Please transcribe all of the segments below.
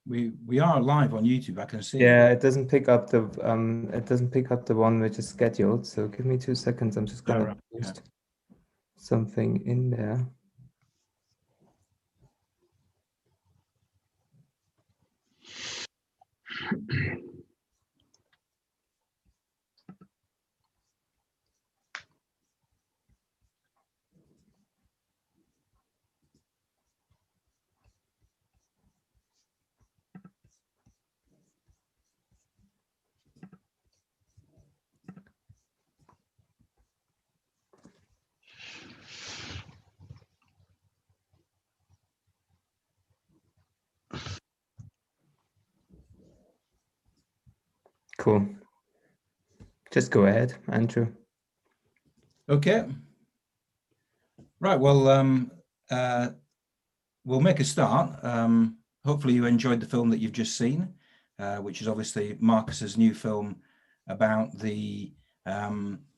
We are live on YouTube. I can see. Yeah, it doesn't pick up the one which is scheduled. So give me 2 seconds. I'm just gonna post something in there. Cool. Just go ahead, Andrew. Okay. Right. Well, we'll make a start. Hopefully you enjoyed the film that you've just seen, which is obviously Markus's new film about the Cateran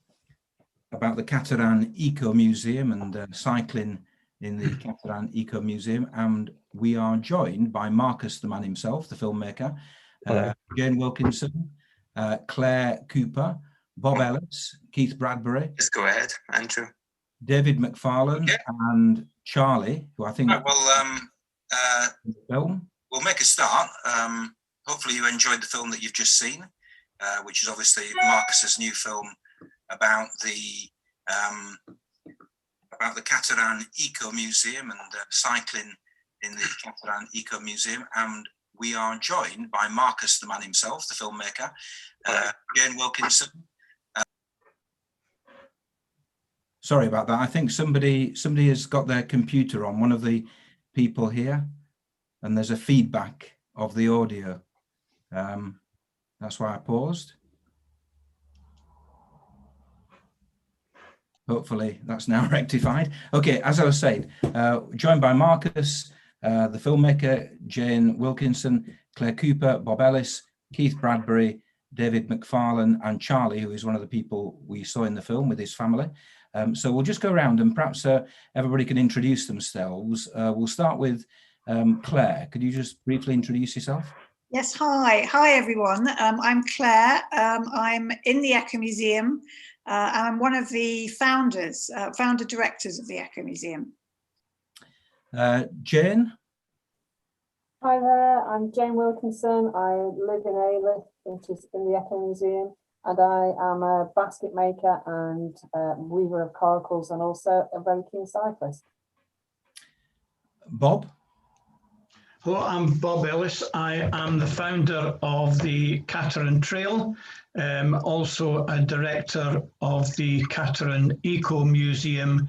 Ecomuseum and cycling in the Cateran Ecomuseum. And we are joined by Markus, the man himself, the filmmaker, Jane Wilkinson, Claire Cooper, Bob Ellis, Keith Bradbury. Just go ahead, Andrew. David McFarlane and Charlie, who I think film. We'll make a start. Hopefully you enjoyed the film that you've just seen, which is obviously Markus's new film about the Cateran Ecomuseum and cycling in the Cateran Ecomuseum. And we are joined by Markus, the man himself, the filmmaker, Jane Wilkinson. Sorry about that. I think somebody has got their computer on, one of the people here, and there's a feedback of the audio. That's why I paused. Hopefully that's now rectified. Okay, as I was saying, joined by Markus, the filmmaker, Jane Wilkinson, Claire Cooper, Bob Ellis, Keith Bradbury, David McFarlane, and Charlie, who is one of the people we saw in the film with his family. So we'll just go around and perhaps everybody can introduce themselves. We'll start with Claire. Could you just briefly introduce yourself? Yes, hi everyone. I'm Claire. I'm in the Ecomuseum. I'm one of the founder directors of the Ecomuseum. Jane? Hi there, I'm Jane Wilkinson. I live in Ayliff, which is in the Ecomuseum, and I am a basket maker and weaver of coracles and also a very keen cyclist. Bob? Hello, I'm Bob Ellis. I am the founder of the Cateran Trail, also a director of the Cateran Ecomuseum,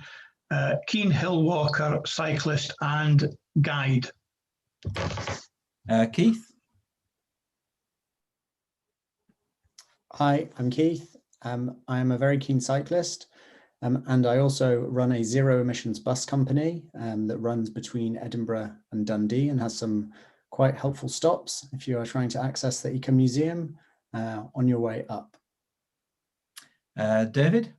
keen hill walker, cyclist and guide. Keith? Hi, I'm Keith. I am a very keen cyclist, and I also run a zero emissions bus company that runs between Edinburgh and Dundee and has some quite helpful stops if you are trying to access the Ecomuseum on your way up. David?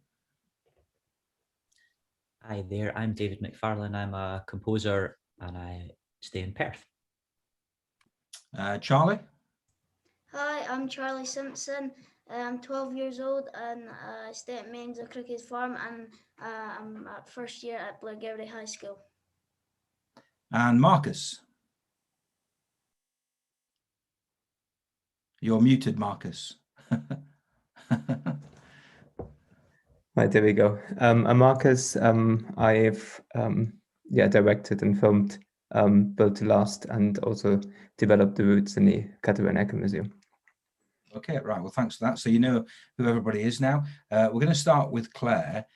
Hi there, I'm David McFarlane. I'm a composer and I stay in Perth. Charlie? Hi, I'm Charlie Simpson. I'm 12 years old and I stay at Mains of Cricket's Farm, and I'm at first year at Blairgowrie High School. And Markus? You're muted, Markus. Right, there we go. I'm Markus. I've directed and filmed Built to Last and also developed the routes in the Cateran Ecomuseum. Okay, right. Well, thanks for that. So you know who everybody is now. We're going to start with Claire.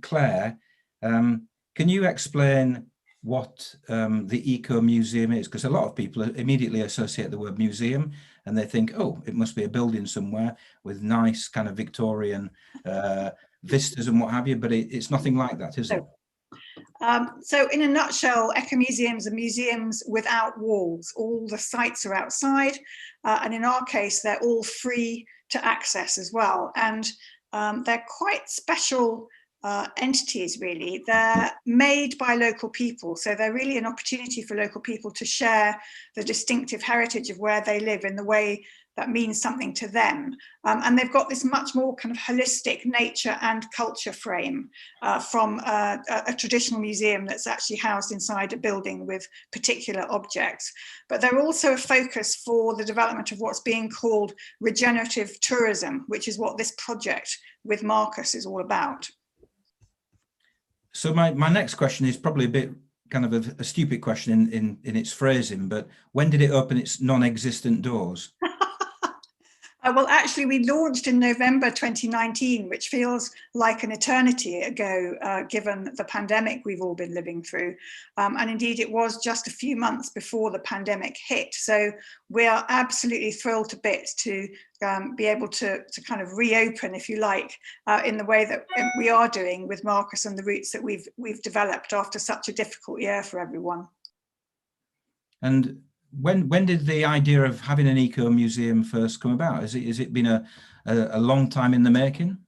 Claire, can you explain what the Ecomuseum is? Because a lot of people immediately associate the word museum and they think, oh, it must be a building somewhere with nice kind of Victorian vistas and what have you, but it's nothing like that, is it? So in a nutshell, ecomuseums are museums without walls. All the sites are outside, and in our case, they're all free to access as well. And they're quite special entities, really. They're made by local people, so they're really an opportunity for local people to share the distinctive heritage of where they live in the way that means something to them. And they've got this much more kind of holistic nature and culture frame from a traditional museum that's actually housed inside a building with particular objects. But they're also a focus for the development of what's being called regenerative tourism, which is what this project with Markus is all about. So my next question is probably a bit kind of a stupid question in its phrasing, but when did it open its non-existent doors? Well, actually, we launched in November 2019, which feels like an eternity ago, given the pandemic we've all been living through. And indeed, it was just a few months before the pandemic hit. So we are absolutely thrilled to bits to be able to kind of reopen, if you like, in the way that we are doing with Markus and the routes that we've developed after such a difficult year for everyone. And when did the idea of having an eco museum first come about? Has it been a long time in the making?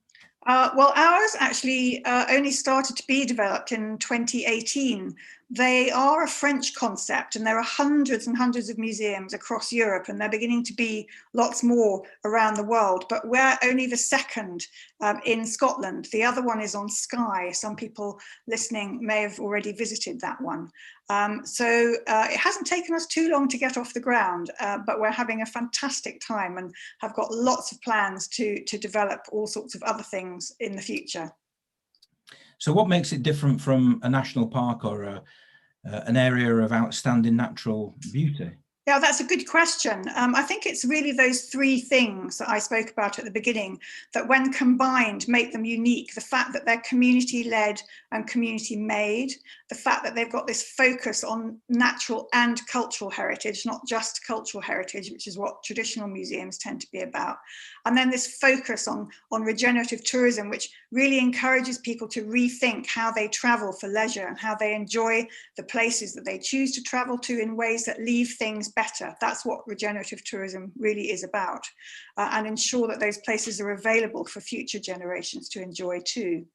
Well, ours actually only started to be developed in 2018. They are a French concept, and there are hundreds and hundreds of museums across Europe, and they're beginning to be lots more around the world. But we're only the second in Scotland. The other one is on Skye. Some people listening may have already visited that one. So it hasn't taken us too long to get off the ground, but we're having a fantastic time and have got lots of plans to develop all sorts of other things in the future. So what makes it different from a national park or an area of outstanding natural beauty? Yeah, that's a good question. I think it's really those three things that I spoke about at the beginning that when combined make them unique. The fact that they're community-led and community-made, the fact that they've got this focus on natural and cultural heritage, not just cultural heritage, which is what traditional museums tend to be about. And then this focus on regenerative tourism, which really encourages people to rethink how they travel for leisure and how they enjoy the places that they choose to travel to in ways that leave things better. That's what regenerative tourism really is about, and ensure that those places are available for future generations to enjoy too.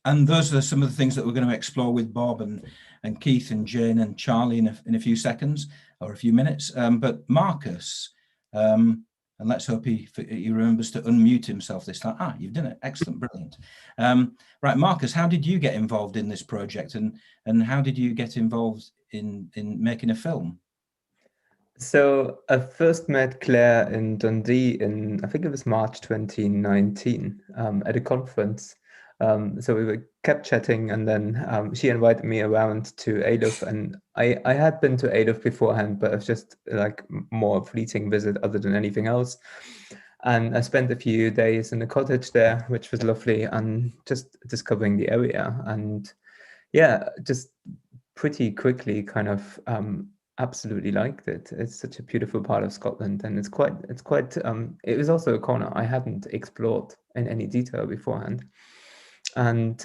And those are some of the things that we're going to explore with Bob and Keith and Jane and Charlie in a few seconds or a few minutes. But Markus, and let's hope he remembers to unmute himself this time. Ah, you've done it. Excellent, brilliant. Right, Markus, how did you get involved in this project, and how did you get involved in making a film? So I first met Claire in Dundee in, I think it was March 2019, at a conference. So we kept chatting, and then she invited me around to Ailoffe, and I had been to Ailoffe beforehand, but it was just like more a fleeting visit other than anything else. And I spent a few days in the cottage there, which was lovely, and just discovering the area. And yeah, just pretty quickly kind of absolutely liked it. It's such a beautiful part of Scotland, and it was also a corner I hadn't explored in any detail beforehand. And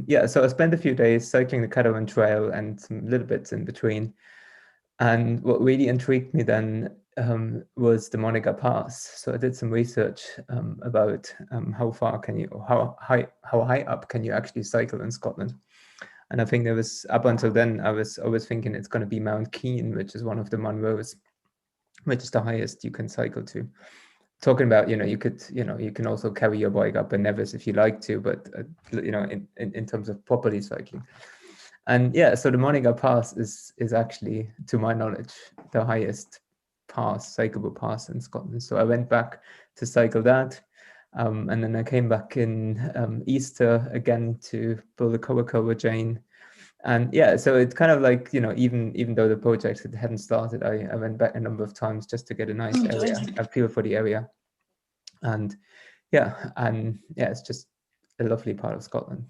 yeah, so I spent a few days cycling the Cateran Trail and some little bits in between. And what really intrigued me then was the Monica Pass. So I did some research about how high up can you actually cycle in Scotland. And I think there was, up until then, I was always thinking it's going to be Mount Keane, which is one of the Munros, which is the highest you can cycle to. Talking about, you can also carry your bike up a Nevis if you like to, but in terms of properly cycling. And yeah, so the Monica Pass is actually, to my knowledge, the highest cyclable pass in Scotland. So I went back to cycle that. And then I came back in Easter again to build a cover with Jane. And yeah, so it's kind of like, even though the project hadn't started, I went back a number of times just to get a nice area, a feel for the area. And yeah, it's just a lovely part of Scotland.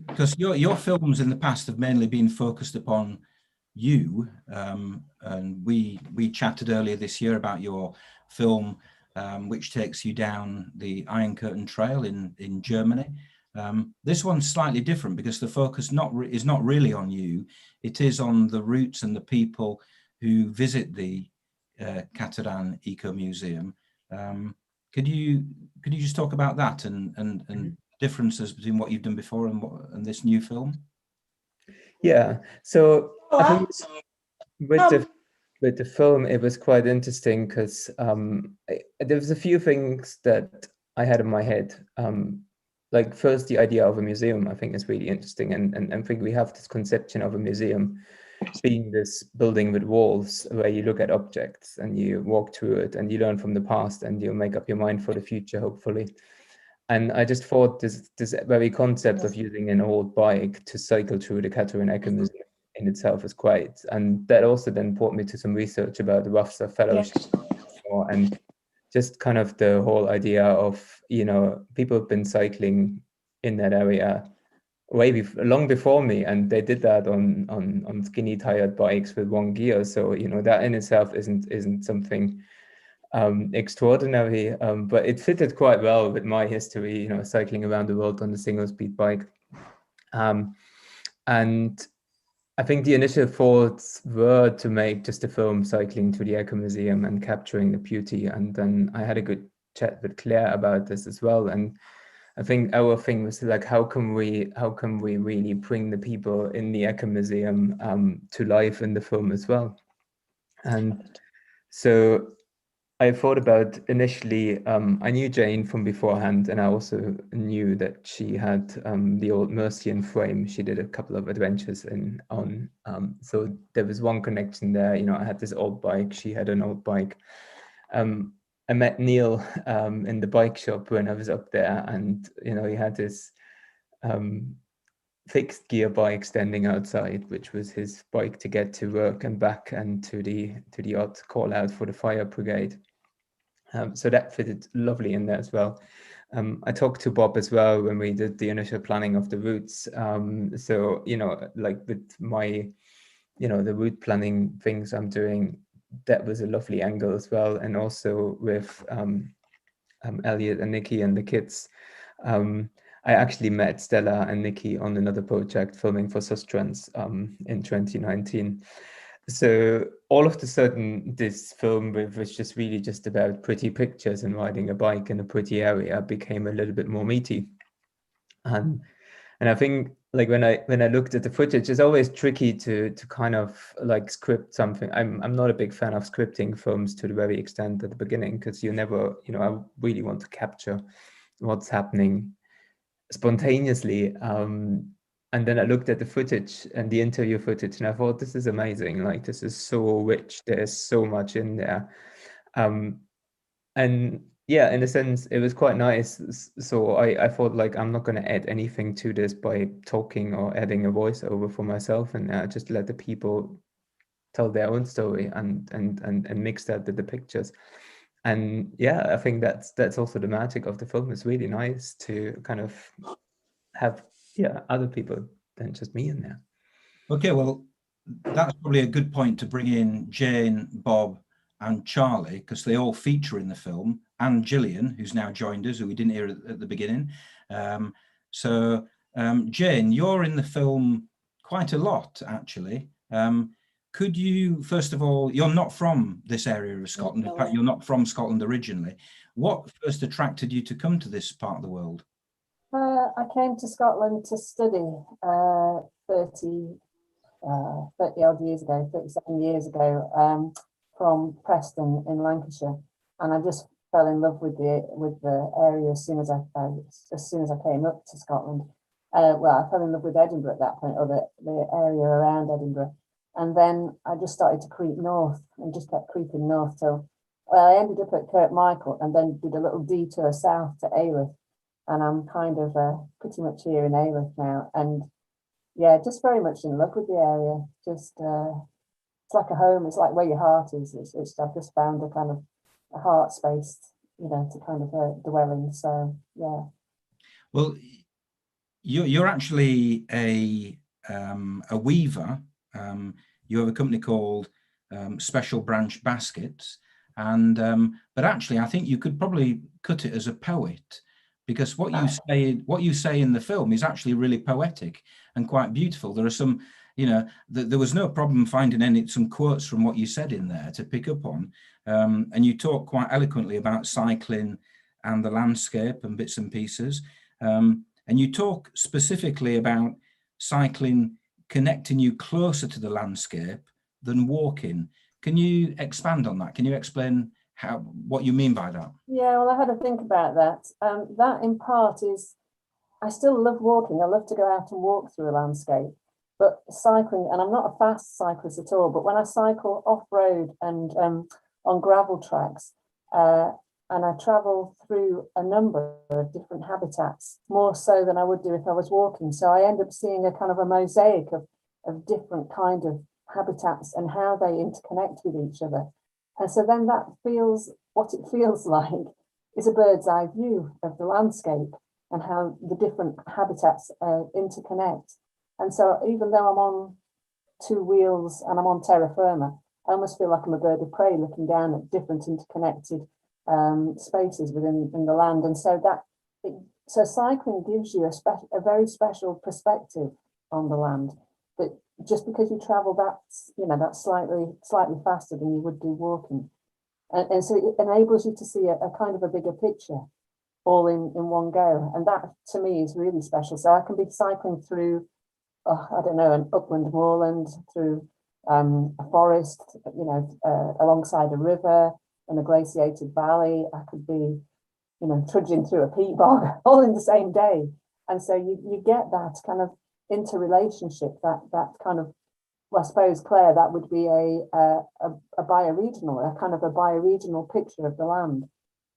Because your films in the past have mainly been focused upon you, and we chatted earlier this year about your film, which takes you down the Iron Curtain Trail in Germany. This one's slightly different because the focus is not really on you. It is on the routes and the people who visit the Cateran Ecomuseum. Could you just talk about that and differences between what you've done before and this new film? Yeah, so I think with the film, it was quite interesting because there was a few things that I had in my head. Like first, the idea of a museum, I think, is really interesting, and I think we have this conception of a museum being this building with walls where you look at objects and you walk through it and you learn from the past and you make up your mind for the future, hopefully. And I just thought this very concept of using an old bike to cycle through the Cateran Ecomuseum in itself is quite, and that also then brought me to some research about the Rough Stuff Fellowship and just kind of the whole idea of, you know, people have been cycling in that area long before me, and they did that on skinny tired bikes with one gear. So, you know, that in itself isn't something extraordinary, but it fitted quite well with my history, you know, cycling around the world on a single speed bike. And I think the initial thoughts were to make just a film cycling to the Ecomuseum and capturing the beauty. And then I had a good chat with Claire about this as well. And I think our thing was like, how can we really bring the people in the Ecomuseum to life in the film as well? And so I thought about initially, I knew Jane from beforehand, and I also knew that she had the old Mercian frame. She did a couple of adventures on, so there was one connection there. You know, I had this old bike, she had an old bike. I met Neil in the bike shop when I was up there, and you know, he had this fixed gear bike standing outside, which was his bike to get to work and back and to the odd call out for the fire brigade. So that fitted lovely in there as well. I talked to Bob as well when we did the initial planning of the routes. So, you know, like with my, you know, the route planning things I'm doing, that was a lovely angle as well. And also with Elliot and Nikki and the kids, I actually met Stella and Nikki on another project filming for Sustrans in 2019. So all of a sudden, this film, which was just really just about pretty pictures and riding a bike in a pretty area, became a little bit more meaty. And I think like when I looked at the footage, it's always tricky to kind of like script something. I'm not a big fan of scripting films to the very extent at the beginning, because you never, you know, I really want to capture what's happening spontaneously. And then I looked at the footage and the interview footage, and I thought, this is amazing. Like, this is so rich. There's so much in there. And yeah, in a sense, it was quite nice. So I thought, like, I'm not going to add anything to this by talking or adding a voiceover for myself, and just let the people tell their own story and mix that with the pictures. And yeah, I think that's also the magic of the film. It's really nice to kind of have other people than just me in there. Okay, well, that's probably a good point to bring in Jane, Bob, and Charlie, because they all feature in the film, and Gillian, who's now joined us, who we didn't hear at the beginning. Jane, you're in the film quite a lot, actually. Could you, first of all, you're not from this area of Scotland. In fact, you're not from Scotland originally. What first attracted you to come to this part of the world? I came to Scotland to study 30 odd years ago, 37 years ago, from Preston in Lancashire, and I just fell in love with the area as soon as I came up to Scotland. Well, I fell in love with Edinburgh at that point, or the area around Edinburgh, and then I just started to creep north and just kept creeping north till I ended up at Kirkmichael, and then did a little detour south to Alyth. And I'm kind of pretty much here in Alyth now. And yeah, just very much in love with the area. Just, it's like a home. It's like where your heart is. I've just found a kind of a heart space, you know, to kind of dwell in. So, yeah. Well, you're actually a weaver. You have a company called Special Branch Baskets. And, but actually, I think you could probably cut it as a poet, because what you say in the film is actually really poetic and quite beautiful. There are some, you know, there was no problem finding some quotes from what you said in there to pick up on. And you talk quite eloquently about cycling and the landscape and bits and pieces. And you talk specifically about cycling connecting you closer to the landscape than walking. Can you expand on that? Can you explain what you mean by that? Yeah, well, I had to think about that. That in part is, I still love walking. I love to go out and walk through a landscape, but cycling, and I'm not a fast cyclist at all, but when I cycle off-road and on gravel tracks, and I travel through a number of different habitats, more so than I would do if I was walking. So I end up seeing a kind of a mosaic of different kind of habitats and how they interconnect with each other. And so then that feels, what it feels like is a bird's eye view of the landscape and how the different habitats interconnect. And so even though I'm on two wheels and I'm on terra firma, I almost feel like I'm a bird of prey looking down at different interconnected spaces within the land. And so so cycling gives you a very special perspective on the land, but just because you travel that's slightly faster than you would do walking, and so it enables you to see a kind of a bigger picture all in one go, and that to me is really special. So I can be cycling through I don't know, an upland moorland, through a forest, alongside a river, in a glaciated valley. I could be, trudging through a peat bog all in the same day. And so you get that kind of interrelationship, that kind of, well, I suppose, Claire, that would be a bioregional, a kind of a bioregional picture of the land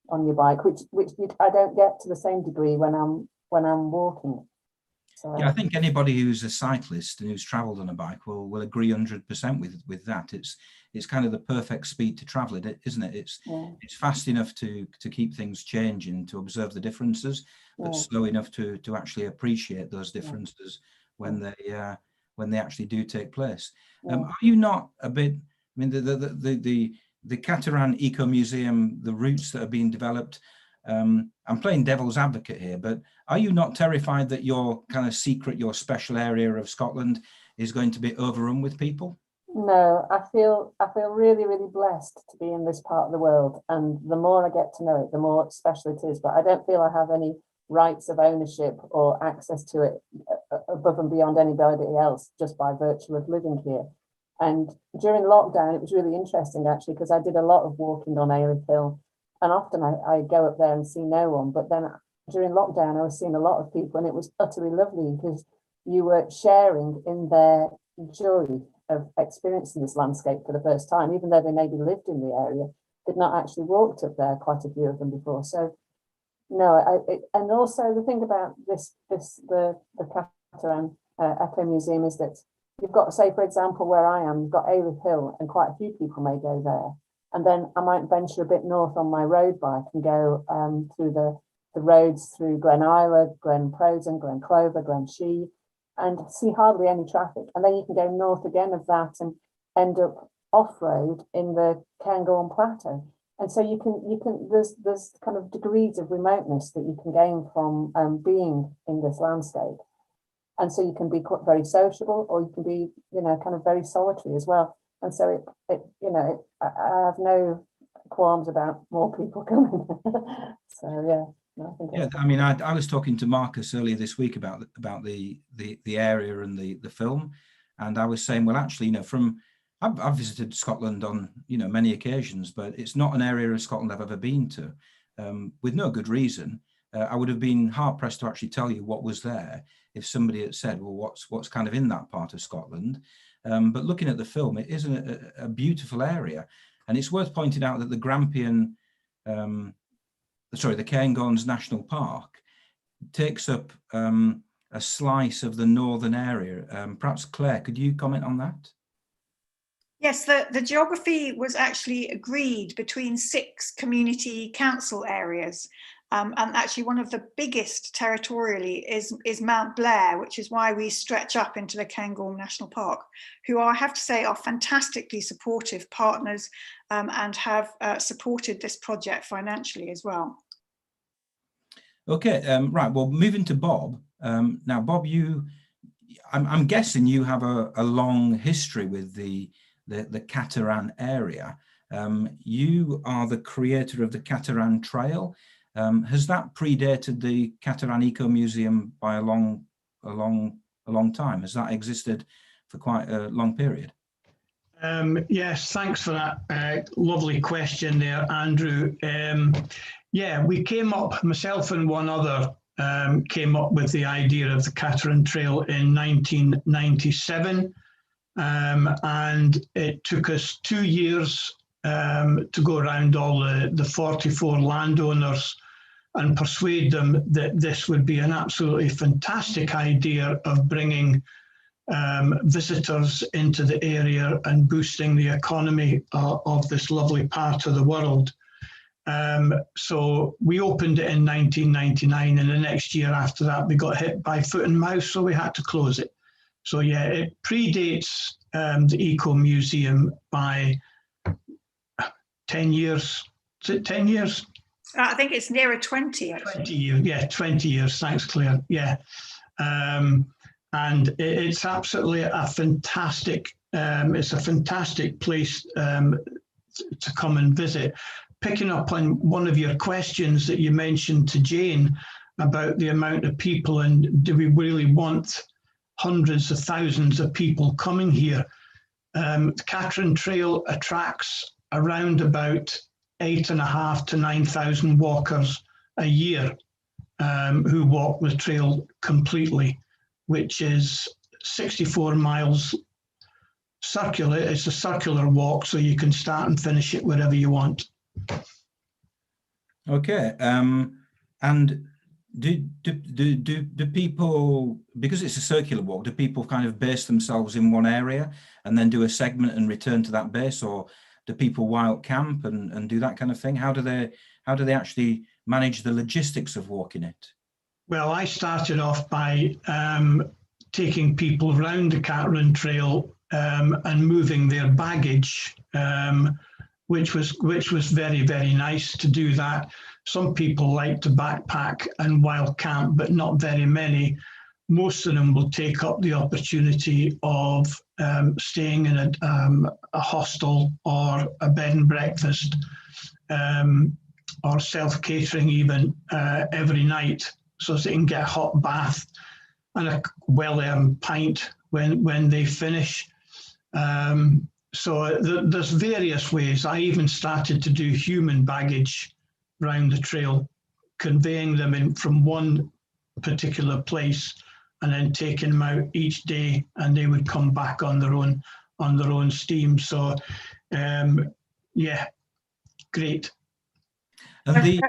on your bike, which I don't get to the same degree when I'm walking. So, yeah, I think anybody who's a cyclist and who's travelled on a bike will agree 100% with that. It's kind of the perfect speed to travel it, isn't it? It's fast enough to keep things changing, to observe the differences, but slow enough to actually appreciate those differences when they actually do take place. Are you not a bit? I mean, the Cateran Ecomuseum, the routes that are being developed. I'm playing devil's advocate here, but are you not terrified that your kind of secret, your special area of Scotland is going to be overrun with people? No, I feel really, really blessed to be in this part of the world, and the more I get to know it, the more special it is. But I don't feel I have any rights of ownership or access to it above and beyond anybody else, just by virtue of living here. And during lockdown, it was really interesting actually, because I did a lot of walking on Ailey Hill. And often I go up there and see no one, but then during lockdown, I was seeing a lot of people, and it was utterly lovely because you were sharing in their joy of experiencing this landscape for the first time, even though they maybe lived in the area, they'd not actually walked up there, quite a few of them before. So no, and also the thing about the Cateran Ecomuseum is that you've got, say, for example, where I am, you've got Ailey Hill, and quite a few people may go there. And then I might venture a bit north on my road bike and go through the roads through Glen Isla, Glen Prosen, Glen Clover, Glen Shee, and see hardly any traffic. And then you can go north again of that and end up off-road in the Cairngorm Plateau. And so you can there's kind of degrees of remoteness that you can gain from being in this landscape. And so you can be very sociable, or you can be, kind of very solitary as well. And so I have no qualms about more people coming. So yeah. No, I mean, I was talking to Markus earlier this week about the area and the film, and I was saying, well, actually, I've visited Scotland on many occasions, but it's not an area of Scotland I've ever been to, with no good reason. I would have been hard pressed to actually tell you what was there if somebody had said, well, what's kind of in that part of Scotland. But looking at the film, it is a beautiful area, and it's worth pointing out that the Grampian, the Cairngorms National Park takes up a slice of the northern area. Perhaps Claire, could you comment on that? Yes, the geography was actually agreed between 6 community council areas. And actually one of the biggest territorially is Mount Blair, which is why we stretch up into the Cairngorm National Park, who I have to say are fantastically supportive partners and have supported this project financially as well. Okay, right, well, moving to Bob. Now, Bob, I'm guessing you have a long history with the Cateran area. You are the creator of the Cateran Trail. Has that predated the Cateran Ecomuseum by a long time? Has that existed for quite a long period? Yes, thanks for that lovely question there, Andrew. Yeah, we came up, myself and one other, came up with the idea of the Cateran Trail in 1997. And it took us 2 years to go around all the 44 landowners and persuade them that this would be an absolutely fantastic idea of bringing visitors into the area and boosting the economy of this lovely part of the world. So we opened it in 1999, and the next year after that we got hit by foot and mouth, so we had to close it. So yeah, it predates the Ecomuseum by 10 years. Is it 10 years? I think it's nearer 20. Actually. 20 years, yeah, 20 years. Thanks, Claire. Yeah. And it's absolutely a fantastic, it's a fantastic place to come and visit. Picking up on one of your questions that you mentioned to Jane about the amount of people and do we really want hundreds of thousands of people coming here? The Cateran Trail attracts around about 8,500 to 9,000 walkers a year who walk the trail completely, which is 64 miles circular. It's a circular walk, so you can start and finish it wherever you want. Okay, and do people, because it's a circular walk, do people kind of base themselves in one area and then do a segment and return to that base, or do people wild camp and do that kind of thing? How do they actually manage the logistics of walking it? Well, I started off by taking people around the Cateran Trail and moving their baggage, which was very, very nice to do that. Some people like to backpack and wild camp, but not very many. Most of them will take up the opportunity of staying in a hostel or a bed and breakfast or self-catering even every night, so they can get a hot bath and a well-earned pint when they finish. So there's various ways. I even started to do human baggage around the trail, conveying them in from one particular place and then taking them out each day, and they would come back on their own steam. So yeah, great. And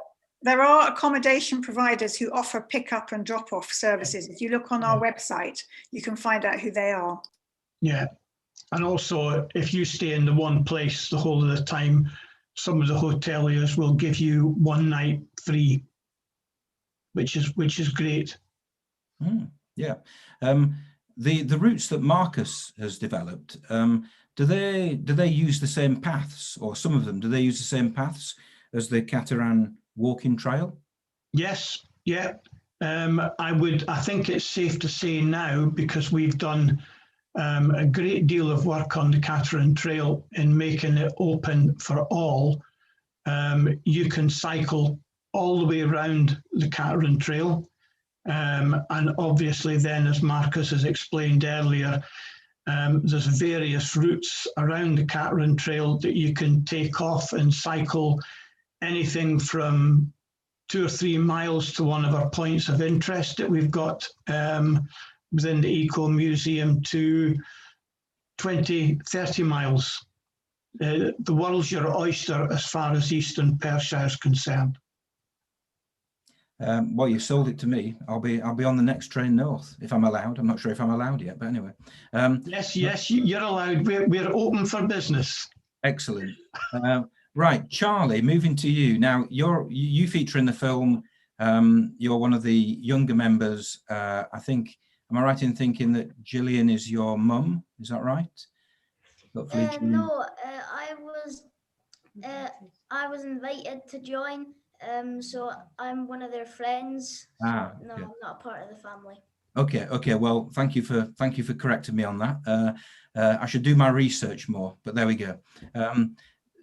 there are accommodation providers who offer pick-up and drop-off services. If you look on our website, you can find out who they are. Yeah, and also if you stay in the one place the whole of the time, some of the hoteliers will give you one night free, which is great. Yeah, the routes that Markus has developed, do they use the same paths, or some of them? Do they use the same paths as the Cateran walking trail? Yes, yeah. I think it's safe to say now, because we've done a great deal of work on the Cateran Trail in making it open for all. You can cycle all the way around the Cateran Trail. And obviously then, as Markus has explained earlier, there's various routes around the Cateran Trail that you can take off and cycle anything from 2 or 3 miles to one of our points of interest that we've got within the Ecomuseum to 20, 30 miles. The world's your oyster as far as Eastern Perthshire is concerned. Well, you've sold it to me. I'll be on the next train north if I'm allowed. I'm not sure if I'm allowed yet, but anyway. Yes, you're allowed. We're open for business. Excellent. Right, Charlie, moving to you now. You feature in the film. You're one of the younger members. I think. Am I right in thinking that Gillian is your mum? Is that right? No, I was invited to join. So I'm one of their friends. So no, I'm not a part of the family. Okay. Well, thank you for correcting me on that. I should do my research more, but there we go.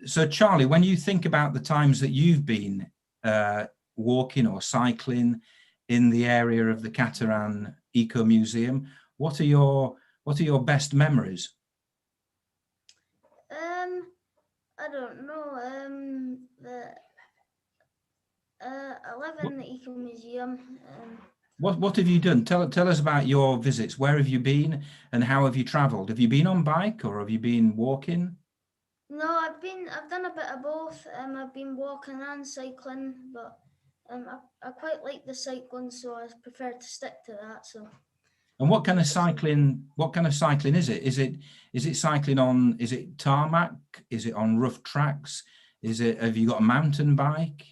So Charlie, when you think about the times that you've been walking or cycling in the area of the Cateran Ecomuseum. What are your best memories? I don't know. I live in the Ecomuseum. What have you done? Tell us about your visits. Where have you been and how have you travelled? Have you been on bike or have you been walking? No, I've done a bit of both. I've been walking and cycling, but I quite like the cycling, so I prefer to stick to that. So. And what kind of cycling? What kind of cycling is it? Is it cycling on? Is it tarmac? Is it on rough tracks? Have you got a mountain bike?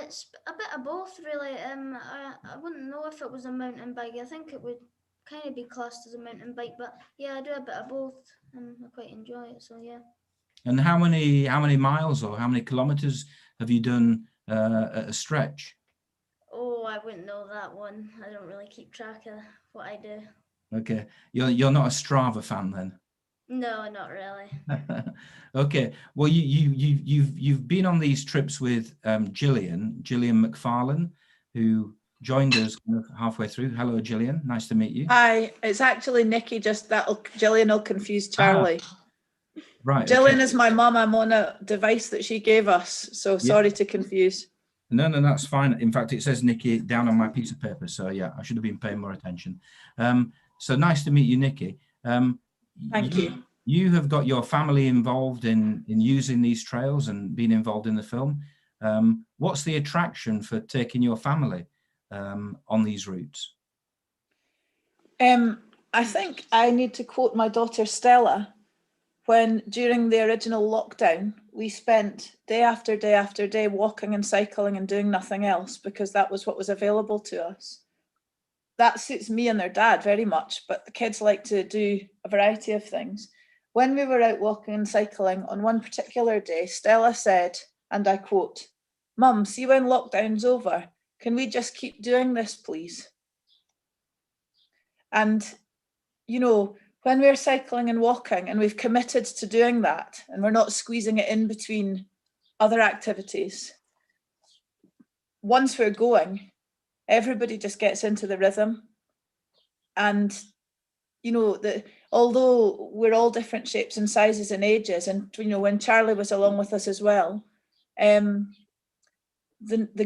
It's a bit of both, really. I wouldn't know if it was a mountain bike. I think it would kind of be classed as a mountain bike, but yeah, I do a bit of both, and I quite enjoy it. So yeah. And how many miles or how many kilometers have you done at a stretch? Oh, I wouldn't know that one. I don't really keep track of what I do. Okay, you're not a Strava fan then? No, not really. Okay, well you've been on these trips with Gillian McFarlane, who joined us halfway through. Hello, Gillian. Nice to meet you. Hi, it's actually Nikki. Just Gillian will confuse Charlie. Right. Gillian okay. is my mum. I'm on a device that she gave us, so sorry to confuse. No, that's fine. In fact, it says Nikki down on my piece of paper. So yeah, I should have been paying more attention. So nice to meet you, Nikki. Thank you. You have got your family involved in using these trails and being involved in the film. What's the attraction for taking your family on these routes? I think I need to quote my daughter Stella. When during the original lockdown, we spent day after day after day walking and cycling and doing nothing else because that was what was available to us. That suits me and their dad very much, but the kids like to do a variety of things. When we were out walking and cycling on one particular day, Stella said, and I quote, "Mum, see when lockdown's over, can we just keep doing this, please?" And, you know, when we're cycling and walking and we've committed to doing that and we're not squeezing it in between other activities, once we're going, everybody just gets into the rhythm. And, you know, although we're all different shapes and sizes and ages, and, you know, when Charlie was along with us as well, the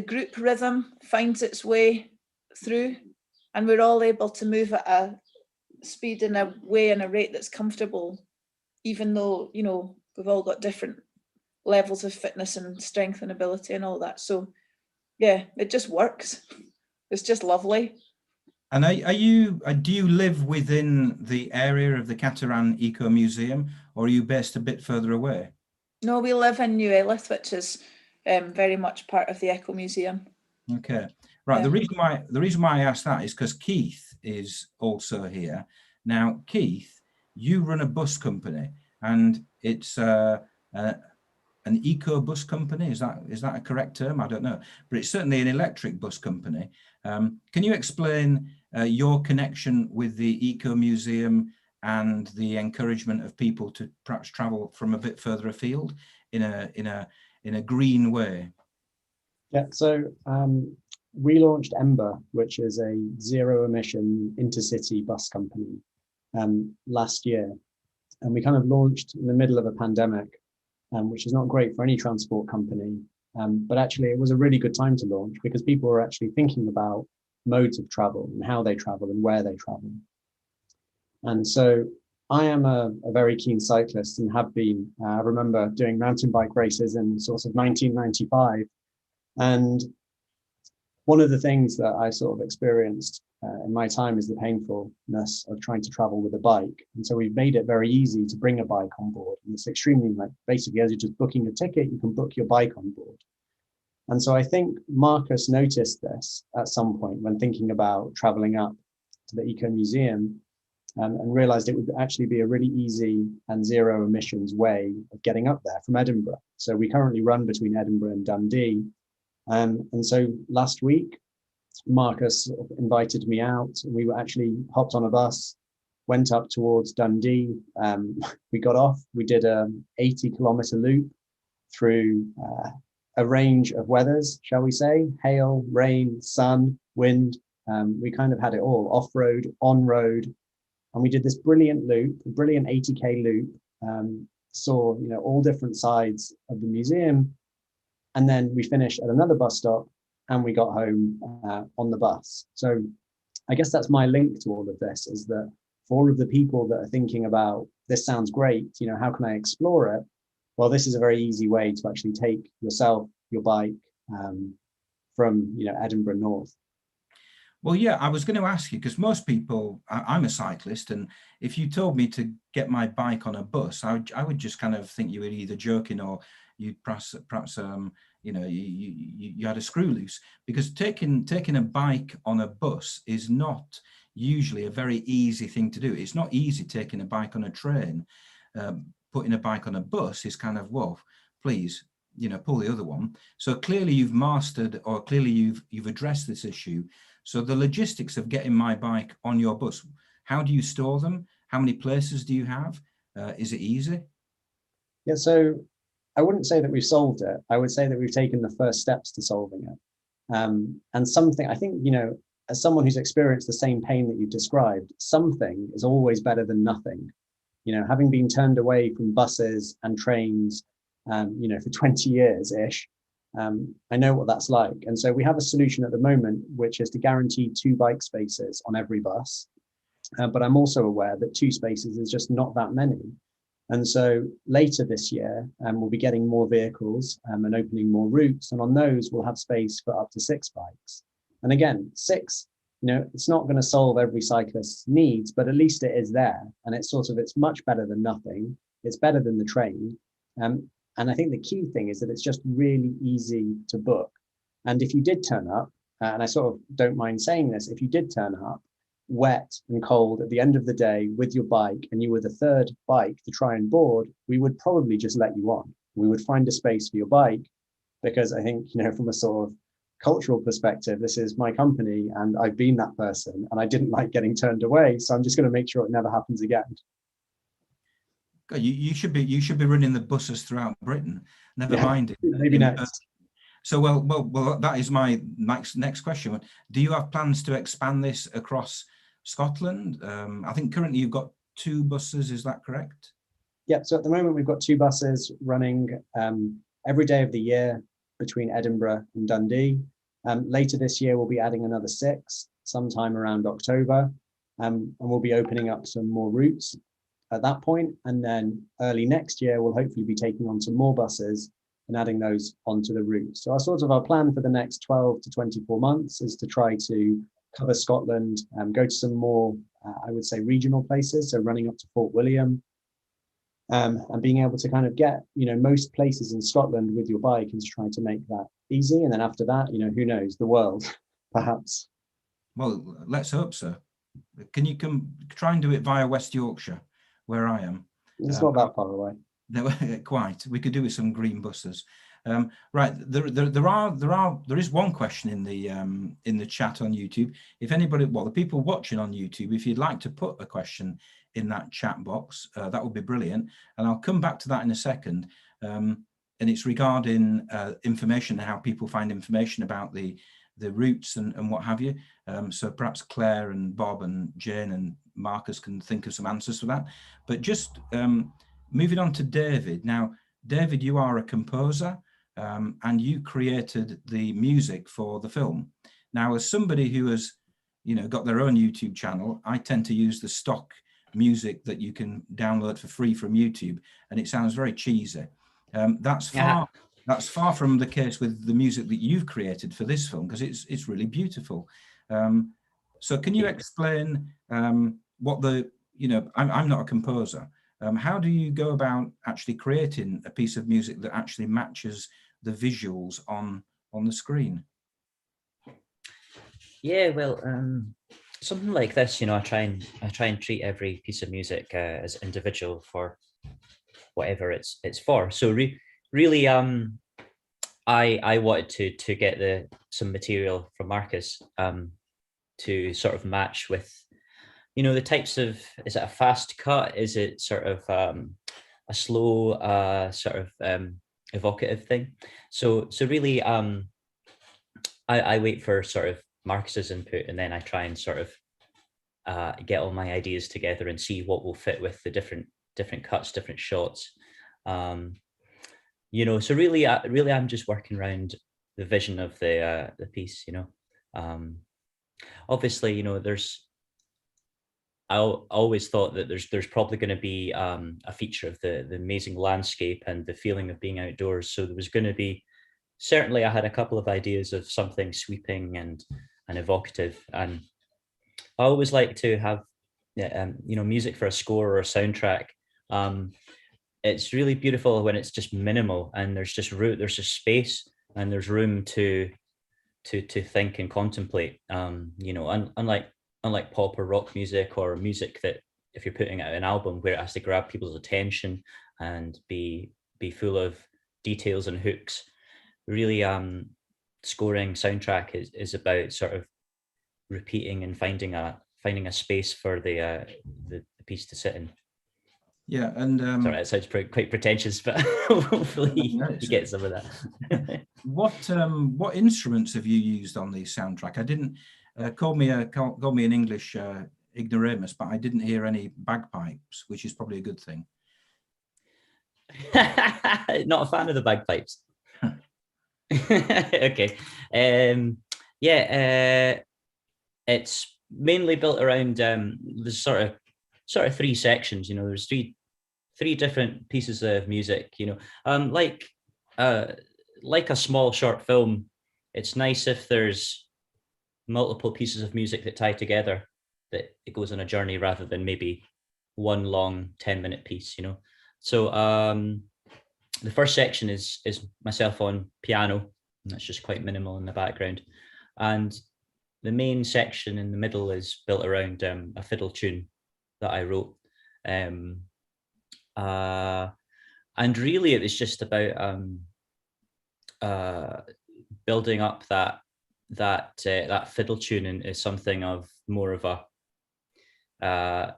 group rhythm finds its way through and we're all able to move at a speed in a way and a rate that's comfortable, even though, you know, we've all got different levels of fitness and strength and ability and all that. So yeah, it just works. It's just lovely. And do you live within the area of the Cateran Ecomuseum, or are you based a bit further away? No, we live in New Elith, which is very much part of the Ecomuseum. Okay, right. The reason why I asked that is because Keith is also here. Now, Keith, you run a bus company, and it's an eco bus company. Is that a correct term? I don't know, but it's certainly an electric bus company. Can you explain your connection with the Ecomuseum and the encouragement of people to perhaps travel from a bit further afield in a green way? Yeah, so we launched Ember, which is a zero-emission intercity bus company, last year. And we kind of launched in the middle of a pandemic, which is not great for any transport company. But actually, it was a really good time to launch because people were actually thinking about modes of travel and how they travel and where they travel. And so I am a very keen cyclist and have been. I remember doing mountain bike races in sort of 1995. And one of the things that I sort of experienced in my time is the painfulness of trying to travel with a bike. And so we've made it very easy to bring a bike on board. And it's extremely, like, basically, as you're just booking a ticket, you can book your bike on board. And so I think Markus noticed this at some point when thinking about traveling up to the Ecomuseum, and realized it would actually be a really easy and zero emissions way of getting up there from Edinburgh. So we currently run between Edinburgh and Dundee. And so last week, Markus invited me out. We were actually hopped on a bus, went up towards Dundee. We got off, we did a 80-kilometer loop through a range of weathers, shall we say, hail, rain, sun, wind. We kind of had it all, off-road, on-road. And we did this brilliant loop, a brilliant 80K loop, saw, you know, all different sides of the museum. And then we finished at another bus stop and we got home on the bus. So I guess that's my link to all of this, is that for all of the people that are thinking about, this sounds great, you know, how can I explore it? Well, this is a very easy way to actually take yourself, your bike, from, you know, Edinburgh north. Well, yeah, I was going to ask you, because most people, I'm a cyclist, and if you told me to get my bike on a bus, I would just kind of think you were either joking or you'd perhaps you know, you had a screw loose, because taking a bike on a bus is not usually a very easy thing to do. It's not easy taking a bike on a train. Putting a bike on a bus is kind of, whoa, please, you know, pull the other one. So clearly you've mastered, or clearly you've addressed this issue. So the logistics of getting my bike on your bus, how do you store them? How many places do you have? Is it easy? Yeah, so I wouldn't say that we've solved it. I would say that we've taken the first steps to solving it. And something, I think, you know, as someone who's experienced the same pain that you described, something is always better than nothing. You know, having been turned away from buses and trains, you know, for 20 years-ish, I know what that's like. And so we have a solution at the moment, which is to guarantee 2 bike spaces on every bus. But I'm also aware that 2 spaces is just not that many. And so later this year, we'll be getting more vehicles and opening more routes. And on those, we'll have space for up to 6 bikes. And again, 6, you know, it's not going to solve every cyclist's needs, but at least it is there. And it's much better than nothing. It's better than the train. And I think the key thing is that it's just really easy to book. And if you did turn up, and I sort of don't mind saying this, if you did turn up wet and cold at the end of the day with your bike, and you were the 3rd bike to try and board, we would probably just let you on. We would find a space for your bike, because I think, you know, from a sort of cultural perspective, this is my company and I've been that person and I didn't like getting turned away. So I'm just going to make sure it never happens again. God, you should be running the buses throughout Britain. Never mind it. Maybe next. So well, that is my next question. Do you have plans to expand this across Scotland? I think currently you've got 2 buses. Is that correct? Yeah. So at the moment we've got 2 buses running every day of the year between Edinburgh and Dundee. Later this year we'll be adding another 6 sometime around October, and we'll be opening up some more routes at that point. And then early next year, we'll hopefully be taking on some more buses and adding those onto the route. So our plan for the next 12 to 24 months is to try to cover Scotland and go to some more, I would say, regional places. So running up to Fort William, and being able to kind of get, you know, most places in Scotland with your bike, and to try to make that easy. And then after that, you know, who knows, the world, perhaps. Well, let's hope so. Can you try and do it via West Yorkshire, where I am? It's not that far away. No, quite. We could do with some green buses. Right, there is one question in the chat on YouTube. If anybody, well, the people watching on YouTube, if you'd like to put a question in that chat box, that would be brilliant. And I'll come back to that in a second. And it's regarding information and how people find information about the routes and what have you. So perhaps Claire and Bob and Jane and Marcus can think of some answers for that. But just moving on to David. Now, David, you are a composer and you created the music for the film. Now, as somebody who has, you know, got their own YouTube channel, I tend to use the stock music that you can download for free from YouTube, and it sounds very cheesy. That's far from the case with the music that you've created for this film, because it's really beautiful. So can you explain what the, you know, I'm not a composer. How do you go about actually creating a piece of music that actually matches the visuals on the screen? Yeah, well, something like this, you know, I try and treat every piece of music as individual for whatever it's for. So really, I wanted to get some material from Marcus to sort of match with, you know, the types of, is it a fast cut? Is it sort of a slow sort of evocative thing. So really, I wait for sort of Markus's input, and then I try and sort of get all my ideas together and see what will fit with the different cuts, different shots. You know, so really I'm just working around the vision of the piece, you know. Obviously, you know, I always thought that there's probably going to be a feature of the amazing landscape and the feeling of being outdoors. So there was going to be, certainly I had a couple of ideas of something sweeping and evocative. And I always like to have, you know, music for a score or a soundtrack. It's really beautiful when it's just minimal and there's just space and there's room to think and contemplate. You know, unlike pop or rock music or music that if you're putting out an album where it has to grab people's attention and be full of details and hooks, really scoring soundtrack is about sort of repeating and finding a space for the piece to sit in. Yeah, and sorry, that sounds quite pretentious, but hopefully you get some of that. What instruments have you used on the soundtrack? I didn't call me an English ignoramus, but I didn't hear any bagpipes, which is probably a good thing. Not a fan of the bagpipes. Okay. Yeah, it's mainly built around there's sort of three sections. You know, there's three different pieces of music. You know, like a small short film, it's nice if there's multiple pieces of music that tie together, that it goes on a journey rather than maybe one long 10-minute piece, you know. So the first section is myself on piano, and that's just quite minimal in the background. And the main section in the middle is built around a fiddle tune that I wrote. And really it was just about building up that fiddle tune into something of more of a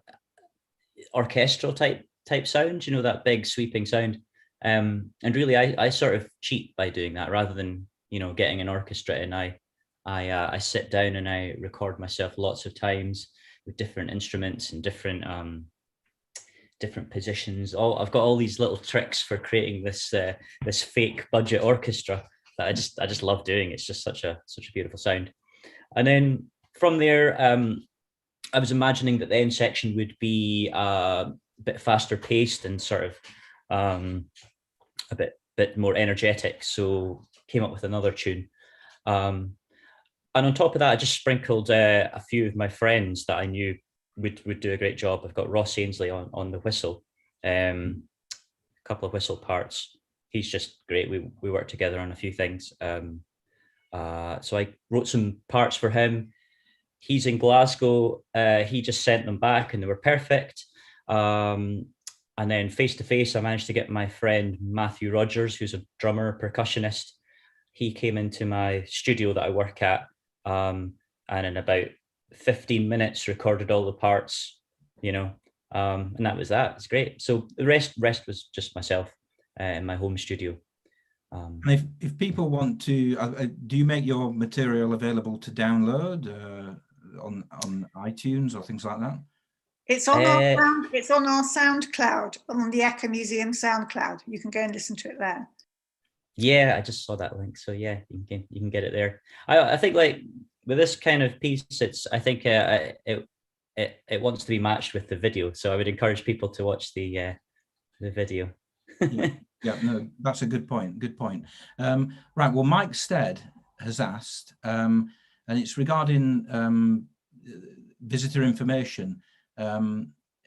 orchestral type sound, you know, that big sweeping sound. And really I sort of cheat by doing that rather than, you know, getting an orchestra in. I sit down and I record myself lots of times with different instruments and different positions. I've got all these little tricks for creating this fake budget orchestra that I just love doing. It's just such a beautiful sound. And then from there, I was imagining that the end section would be a bit faster paced and sort of a bit more energetic. So came up with another tune. And on top of that, I just sprinkled a few of my friends that I knew would do a great job. I've got Ross Ainsley on the whistle, a couple of whistle parts. He's just great. We work together on a few things. So I wrote some parts for him. He's in Glasgow. He just sent them back and they were perfect. And then face to face, I managed to get my friend Matthew Rogers, who's a drummer, percussionist. He came into my studio that I work at, and in about 15 minutes recorded all the parts, you know, and that was that. It's great. So the rest was just myself in my home studio. And if people want to, do you make your material available to download on iTunes or things like that? It's on our SoundCloud, on the Ecomuseum SoundCloud. You can go and listen to it there. Yeah, I just saw that link. So yeah, you can get it there. I think like with this kind of piece, I think it wants to be matched with the video. So I would encourage people to watch the video. Yeah, no, that's a good point. Good point. Right. Well, Mike Stead has asked, and it's regarding visitor information.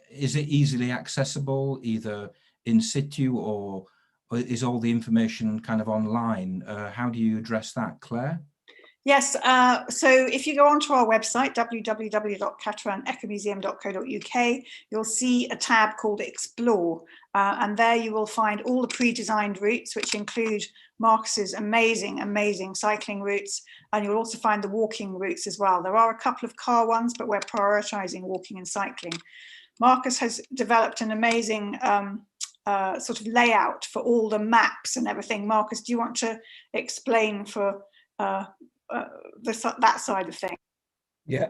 Is it easily accessible, either in situ or is all the information kind of online? How do you address that, Claire? Yes, so if you go onto our website, www.cateranecomuseum.co.uk, you'll see a tab called Explore, and there you will find all the pre-designed routes, which include Markus's amazing cycling routes, and you'll also find the walking routes as well. There are a couple of car ones, but we're prioritising walking and cycling. Markus has developed an amazing sort of layout for all the maps and everything. Markus, do you want to explain for that side of things? Yeah,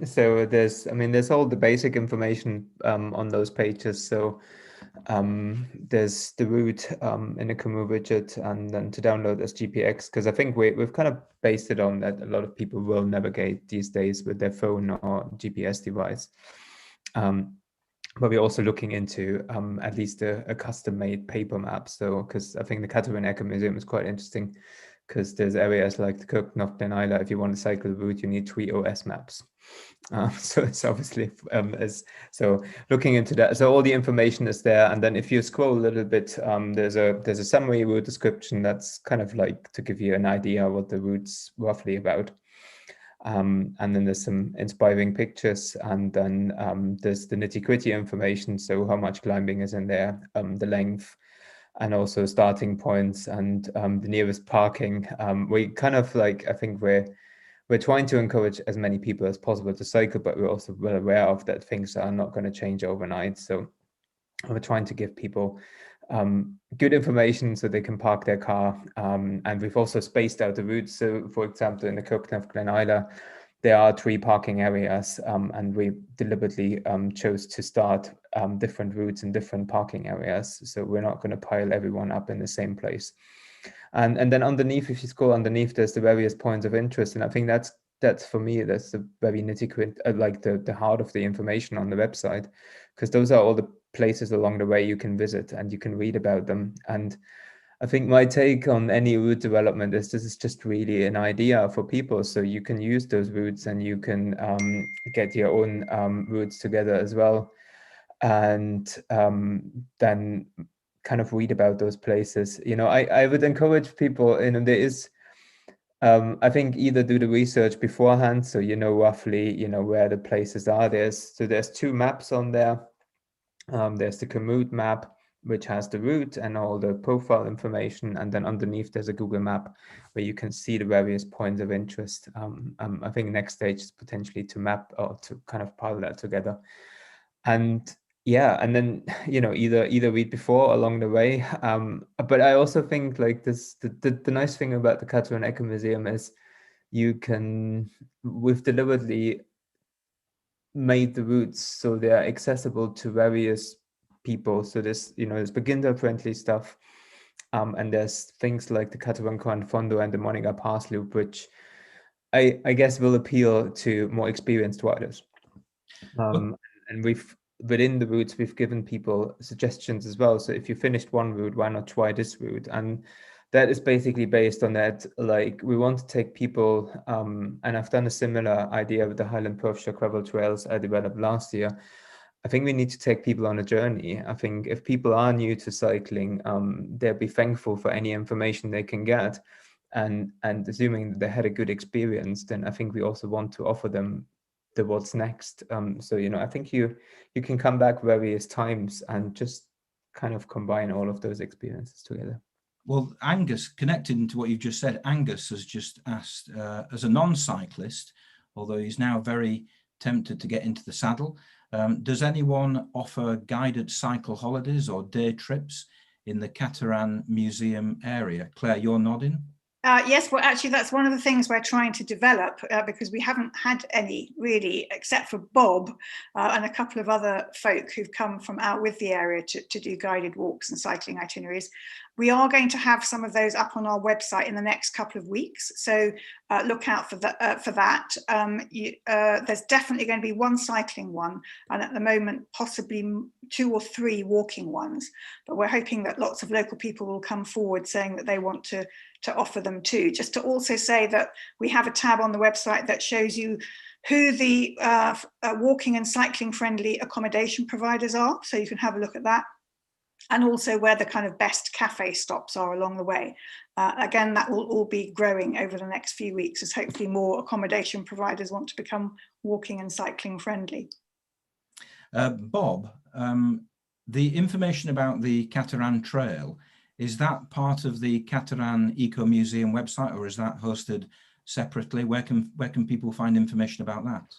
so there's all the basic information on those pages. So there's the route in the Camus widget, and then to download as GPX, because I think we've kind of based it on that a lot of people will navigate these days with their phone or GPS device. But we're also looking into at least a custom-made paper map. So, because I think the Cateran Ecomuseum is quite interesting, because there's areas like the Kirknoch Glen Isla, if you want to cycle the route, you need 3 OS maps. So it's obviously, so looking into that. So all the information is there. And then if you scroll a little bit, there's a summary route description that's kind of like to give you an idea what the route's roughly about. And then there's some inspiring pictures, and then there's the nitty-gritty information. So how much climbing is in there, the length, and also starting points, and the nearest parking. We kind of like, I think we're trying to encourage as many people as possible to cycle, but we're also well aware of that things are not going to change overnight. So we're trying to give people good information so they can park their car. And we've also spaced out the routes. So for example, in the Kirknoch Glen Isla, there are 3 parking areas, and we deliberately chose to start different routes in different parking areas. So we're not going to pile everyone up in the same place. And then underneath, if you scroll underneath, there's the various points of interest. And I think that's for me, that's the very nitty-gritty, like the heart of the information on the website, because those are all the places along the way you can visit and you can read about them. And I think my take on any route development is this is just really an idea for people. So you can use those routes and you can get your own routes together as well. And then kind of read about those places. You know, I would encourage people, you know, there is, I think either do the research beforehand, so you know roughly, you know, where the places are. There's 2 maps on there. There's the Camus map, which has the route and all the profile information, and then underneath there's a Google map where you can see the various points of interest. I think the next stage is potentially to map or to kind of pile that together. And yeah, and then, you know, either read before or along the way. But I also think like this, the nice thing about the Cateran Ecomuseum is we've deliberately made the routes so they're accessible to various people. So there's, you know, there's beginner friendly stuff. And there's things like the Cateran Fondo and the Monica Pass Loop, which I guess will appeal to more experienced riders. And within the routes, we've given people suggestions as well. So if you finished one route, why not try this route? And that is basically based on that, like, we want to take people, and I've done a similar idea with the Highland Perthshire gravel trails I developed last year. I think we need to take people on a journey. I think if people are new to cycling, they'll be thankful for any information they can get. And assuming that they had a good experience, then I think we also want to offer them the what's next. So, you know, I think you can come back various times and just kind of combine all of those experiences together. Well, Angus, connecting to what you've just said, Angus has just asked, as a non-cyclist, although he's now very tempted to get into the saddle, does anyone offer guided cycle holidays or day trips in the Cateran Museum area? Claire, you're nodding. Yes, well, actually, that's one of the things we're trying to develop, because we haven't had any really, except for Bob and a couple of other folk who've come from out with the area to do guided walks and cycling itineraries. We are going to have some of those up on our website in the next couple of weeks, so look out for that. There's definitely going to be one cycling one, and at the moment possibly 2 or 3 walking ones, but we're hoping that lots of local people will come forward saying that they want to offer them too. Just to also say that we have a tab on the website that shows you who the walking and cycling friendly accommodation providers are, so you can have a look at that, and also where the kind of best cafe stops are along the way. Again, that will all be growing over the next few weeks as hopefully more accommodation providers want to become walking and cycling friendly. Bob, the information about the Cateran Trail, is that part of the Cateran Ecomuseum website, or is that hosted separately? Where can people find information about that?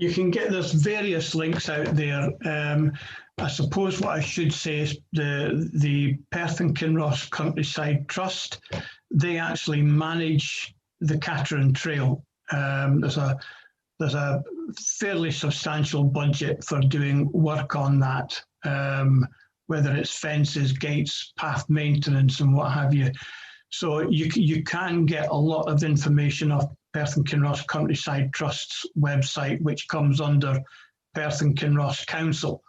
You can get, there's various links out there. I suppose what I should say is the Perth and Kinross Countryside Trust, they actually manage the Cateran Trail. There's a fairly substantial budget for doing work on that, whether it's fences, gates, path maintenance and what have you. So you can get a lot of information off Perth and Kinross Countryside Trust's website, which comes under Perth and Kinross Council.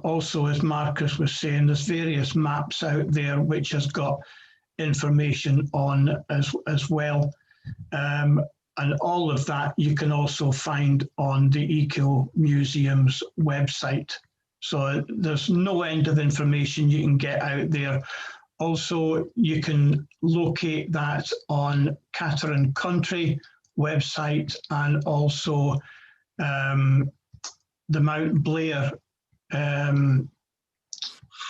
Also, as Markus was saying, there's various maps out there which has got information on as well. And all of that you can also find on the Ecomuseum's website. So there's no end of information you can get out there. Also, you can locate that on Cateran Country website and also the Mount Blair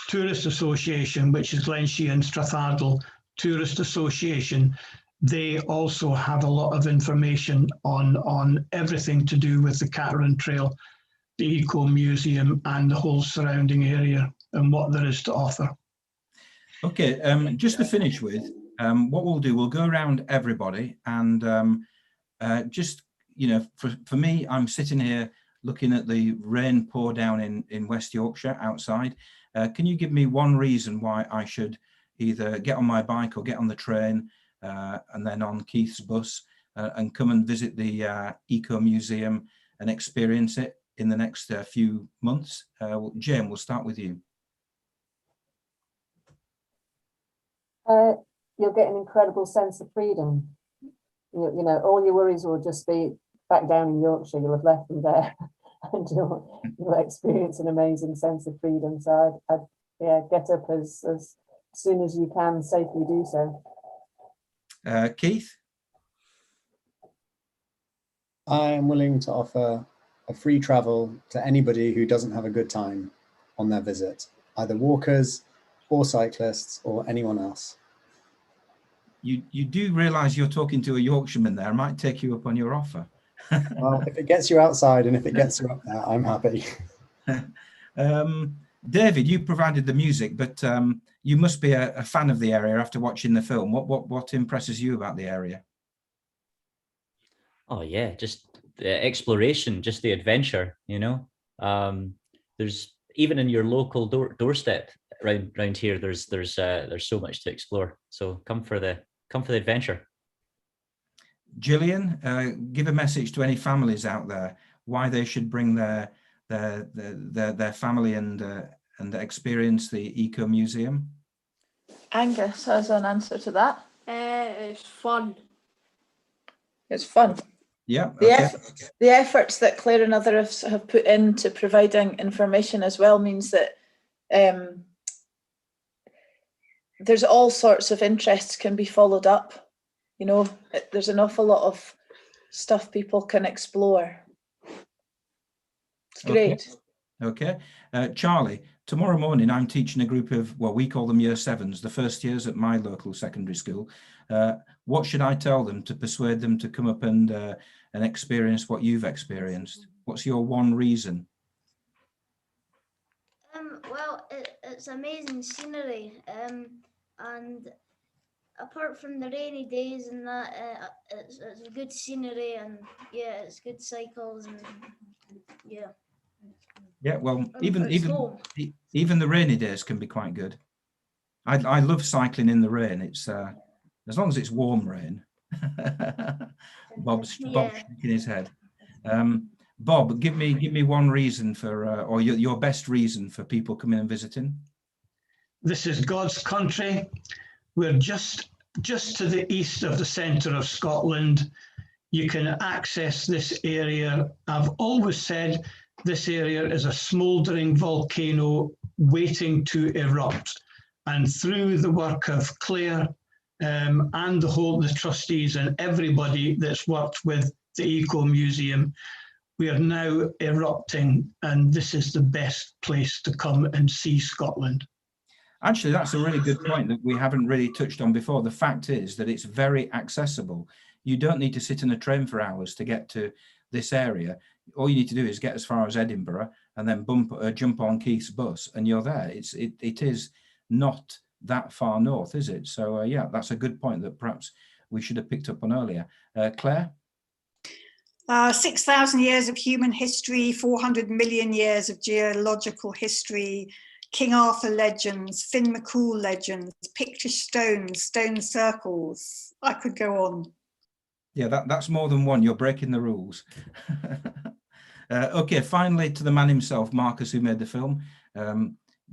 Tourist Association, which is Glenshea and Strathardle Tourist Association. They also have a lot of information on everything to do with the Cateran Trail, the Ecomuseum and the whole surrounding area and what there is to offer. Okay, just to finish with, what we'll do, we'll go around everybody and just, you know, for me, I'm sitting here looking at the rain pour down in West Yorkshire outside. Can you give me one reason why I should either get on my bike or get on the train and then on Keith's bus and come and visit the Ecomuseum and experience it in the next few months? Jane, we'll start with you. You'll get an incredible sense of freedom. You know, all your worries will just be back down in Yorkshire. You'll have left them there, and you'll experience an amazing sense of freedom. So I'd yeah, get up as soon as you can safely do so. Keith? I am willing to offer a free travel to anybody who doesn't have a good time on their visit, either walkers or cyclists or anyone else. You do realise you're talking to a Yorkshireman there. I might take you up on your offer. Well, if it gets you outside and if it gets you up there, I'm happy. David, you provided the music, but you must be a fan of the area after watching the film. What impresses you about the area? Oh yeah, just the exploration, just the adventure, you know. There's even in your local doorstep around here, there's so much to explore. So come for the adventure. Gillian, give a message to any families out there why they should bring their family and experience the Ecomuseum. Angus has an answer to that. It's fun. It's fun. Yeah. The efforts that Claire and others have put into providing information as well means that there's all sorts of interests can be followed up. You know, there's an awful lot of stuff people can explore. It's great. Okay. Charlie, tomorrow morning I'm teaching a group of, well, we call them year sevens, the first years at my local secondary school. What should I tell them to persuade them to come up and experience what you've experienced? What's your one reason? Well, it's amazing scenery, and apart from the rainy days and that, it's good scenery, and yeah, it's good cycles, and yeah. Yeah, well, even the rainy days can be quite good. I love cycling in the rain. It's as long as it's warm rain. Bob's shaking his head. Bob, give me one reason for, or your best reason for people coming and visiting. This is God's country. We're just to the east of the centre of Scotland. You can access this area. I've always said this area is a smouldering volcano waiting to erupt. And through the work of Claire and the trustees and everybody that's worked with the Ecomuseum, we are now erupting, and this is the best place to come and see Scotland. Actually, that's a really good point that we haven't really touched on before. The fact is that it's very accessible. You don't need to sit in a train for hours to get to this area. all you need to do is get as far as Edinburgh and then jump on Keith's bus and you're there. It is not that far north, is it? So yeah, that's a good point that perhaps we should have picked up on earlier. Claire? 6,000 years of human history, 400 million years of geological history, King Arthur legends, Finn McCool legends, picture stones, stone circles. I could go on. Yeah, that's more than one. You're breaking the rules. Okay, finally to the man himself, Markus, who made the film.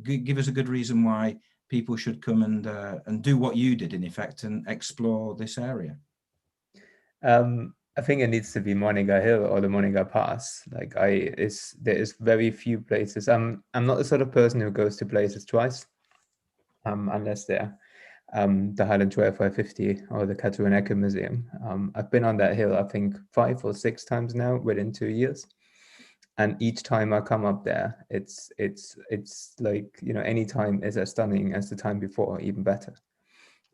Give us a good reason why people should come and do what you did, in effect, and explore this area. I think it needs to be Moninga Hill or the Moninga Pass. Like there is very few places. I'm not the sort of person who goes to places twice, unless they're the Highland Trail 550 or the Cateran Ecomuseum. I've been on that hill, I think 5 or 6 times now within 2 years. And each time I come up there, it's like, you know, any time is as stunning as the time before, even better.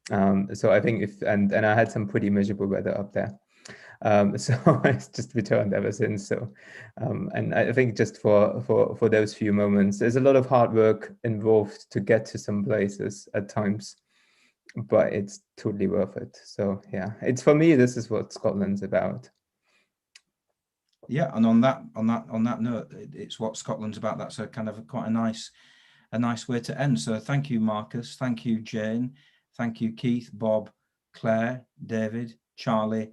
So I think and I had some pretty miserable weather up there. So it's just returned ever since. So, and I think just for those few moments, there's a lot of hard work involved to get to some places at times, but it's totally worth it. So yeah, it's, for me, this is what Scotland's about. Yeah, and on that note, it's what Scotland's about. That's a kind of quite a nice way to end. So thank you, Markus. Thank you, Jane. Thank you, Keith, Bob, Claire, David, Charlie.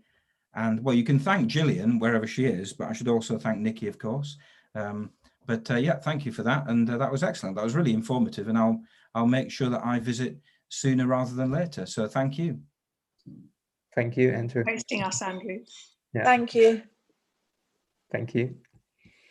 And well, you can thank Gillian wherever she is, but I should also thank Nikki, of course. Yeah, thank you for that. And that was excellent. That was really informative. And I'll make sure that I visit sooner rather than later. So thank you. Thank you, Andrew. Hosting us, Andrew. Yeah. Thank you. Thank you.